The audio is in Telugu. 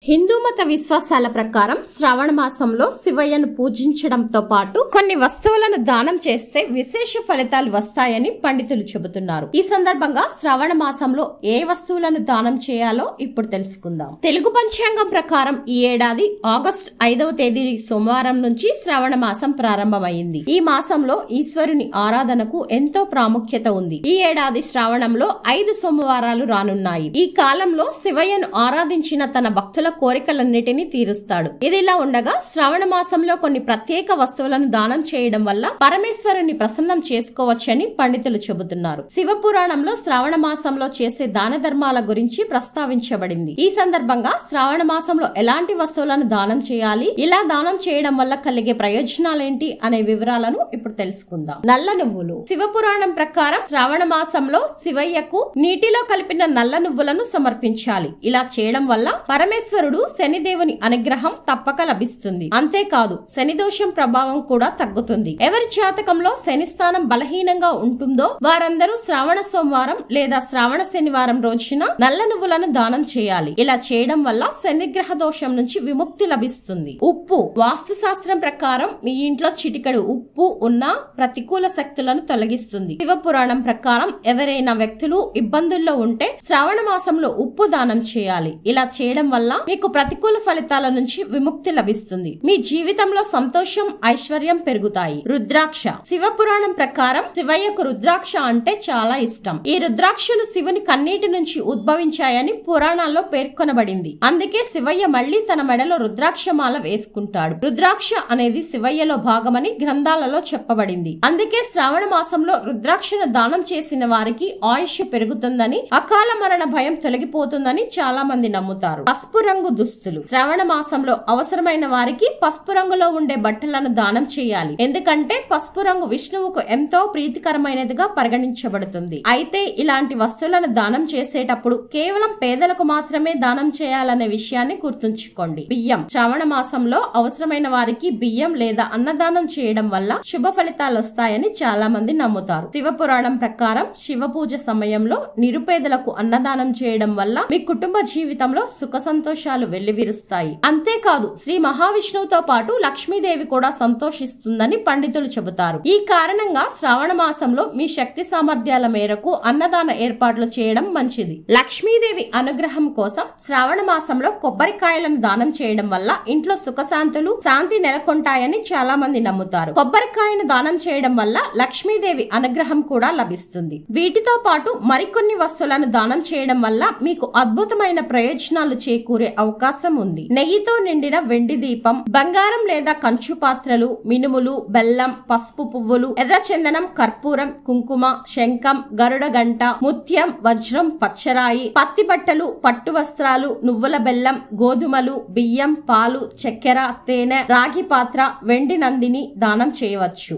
హిందూ మత విశ్వాసాల ప్రకారం శ్రావణ మాసంలో శివయ్యను పూజించడంతో పాటు కొన్ని వస్తువులను దానం చేస్తే విశేష ఫలితాలు వస్తాయని పండితులు చెబుతున్నారు. ఈ సందర్భంగా శ్రావణ మాసంలో ఏ వస్తువులను దానం చేయాలో ఇప్పుడు తెలుసుకుందాం. తెలుగు పంచాంగం ప్రకారం ఈ ఏడాది ఆగస్టు 5వ తేదీ సోమవారం నుంచి శ్రావణ మాసం ప్రారంభమైంది. ఈ మాసంలో ఈశ్వరుని ఆరాధనకు ఎంతో ప్రాముఖ్యత ఉంది. ఈ ఏడాది శ్రావణంలో 5 సోమవారాలు రానున్నాయి. ఈ కాలంలో శివయ్యను ఆరాధించిన తన భక్తుల కోరికలన్నిటినీ తీరుస్తాడు. ఇదిలా ఉండగా శ్రావణ మాసంలో కొన్ని ప్రత్యేక వస్తువులను దానం చేయడం వల్ల పరమేశ్వరుని ప్రసన్నం చేసుకోవచ్చని పండితులు చెబుతున్నారు. శివ పురాణంలో శ్రావణ మాసంలో చేసే దాన ధర్మాల గురించి ప్రస్తావించబడింది. ఈ సందర్భంగా శ్రావణ మాసంలో ఎలాంటి వస్తువులను దానం చేయాలి, ఇలా దానం చేయడం వల్ల కలిగే ప్రయోజనాలేంటి అనే వివరాలను ఇప్పుడు తెలుసుకుందాం. నల్ల నువ్వులు. శివ పురాణం ప్రకారం శ్రావణ మాసంలో శివయ్యకు నీటిలో కలిపిన నల్ల నువ్వులను సమర్పించాలి. ఇలా చేయడం వల్ల పరమేశ్వరుడు శనిదేవుని అనుగ్రహం తప్పక లభిస్తుంది. అంతేకాదు శని దోషం ప్రభావం కూడా తగ్గుతుంది. ఎవరి జాతకంలో శని స్థానం బలహీనంగా ఉంటుందో వారందరూ శ్రావణ సోమవారం లేదా శ్రావణ శనివారం రోజున నల్ల నువ్వులను దానం చేయాలి. ఇలా చేయడం వల్ల శనిగ్రహ దోషం నుంచి విముక్తి లభిస్తుంది. ఉప్పు. వాస్తు శాస్త్రం ప్రకారం మీ ఇంట్లో చిటికెడు ఉప్పు ఉన్న ప్రతికూల శక్తులను తొలగిస్తుంది. శివ పురాణం ప్రకారం ఎవరైనా వ్యక్తులు ఇబ్బందుల్లో ఉంటే శ్రావణ మాసంలో ఉప్పు దానం చేయాలి. ఇలా చేయడం వల్ల మీకు ప్రతికూల ఫలితాల నుంచి విముక్తి లభిస్తుంది. మీ జీవితంలో సంతోషం, ఐశ్వర్యం పెరుగుతాయి. రుద్రాక్ష. శివ పురాణం ప్రకారం శివయ్యకు రుద్రాక్ష అంటే చాలా ఇష్టం. ఈ రుద్రాక్షలు శివుని కన్నీటి నుంచి ఉద్భవించాయని పురాణాల్లో పేర్కొనబడింది. అందుకే శివయ్య మళ్లీ తన మెడలో రుద్రాక్షమాల వేసుకుంటాడు. రుద్రాక్ష అనేది శివయ్యలో భాగమని గ్రంథాలలో చెప్పబడింది. అందుకే శ్రావణ మాసంలో రుద్రాక్షను దానం చేసిన వారికి ఆయుష్ పెరుగుతుందని, అకాల మరణ భయం తొలగిపోతుందని చాలా మంది నమ్ముతారు. పసుపు రంగు దుస్తులు. శ్రావణ మాసంలో అవసరమైన వారికి పసుపు రంగులో ఉండే బట్టలను దానం చేయాలి. ఎందుకంటే పసుపు రంగు విష్ణువుకు ఎంతో ప్రీతికరమైనదిగా పరిగణించబడుతుంది. అయితే ఇలాంటి వస్తువులను దానం చేసేటప్పుడు కేవలం పేదలకు మాత్రమే దానం చేయాలనే విషయాన్ని గుర్తుంచుకోండి. బియ్యం. శ్రావణ మాసంలో అవసరమైన వారికి బియ్యం లేదా అన్నదానం చేయడం వల్ల శుభ ఫలితాలు వస్తాయని చాలా మంది నమ్ముతారు. శివ పురాణం ప్రకారం శివ పూజ సమయంలో నిరుపేదలకు అన్నదానం చేయడం వల్ల మీ కుటుంబ జీవితంలో సుఖ సంతోషాలు వెల్లివిరుస్తాయి. అంతేకాదు శ్రీ మహావిష్ణువుతో పాటు లక్ష్మీదేవి కూడా సంతోషిస్తుందని పండితులు చెబుతారు. ఈ కారణంగా శ్రావణ మాసంలో మీ శక్తి సామర్థ్యాల మేరకు అన్నదాన ఏర్పాట్లు చేయడం మంచిది. లక్ష్మీదేవి అనుగ్రహం కోసం శ్రావణ మాసంలో కొబ్బరికాయలను దానం చేయడం వల్ల ఇంట్లో సుఖశాంతులు, శాంతి నెలకొంటాయని చాలా మంది నమ్ముతారు. కొబ్బరికాయను దానం చేయడం వల్ల లక్ష్మీదేవి అనుగ్రహం కూడా లభిస్తుంది. వీటితో పాటు మరికొన్ని వస్తువులను దానం చేయడం వల్ల మీకు అద్భుతమైన ప్రయోజనాలు చేకూరే అవకాశం ఉంది. నెయ్యితో నిండిన వెండి దీపం, బంగారం లేదా కంచు పాత్రలు, మినుములు, బెల్లం, పసుపు పువ్వులు, ఎర్ర చందనం, కర్పూరం, కుంకుమ, శంఖం, గరుడ గంట, ముత్యం, వజ్రం, పచ్చరాయి, పత్తి బట్టలు, పట్టు వస్త్రాలు, నువ్వుల బెల్లం, గోధుమలు, బియ్యం, పాలు, చక్కెర, తేనె, రాగి పాత్ర, వెండి నందిని దానం చేయవచ్చు.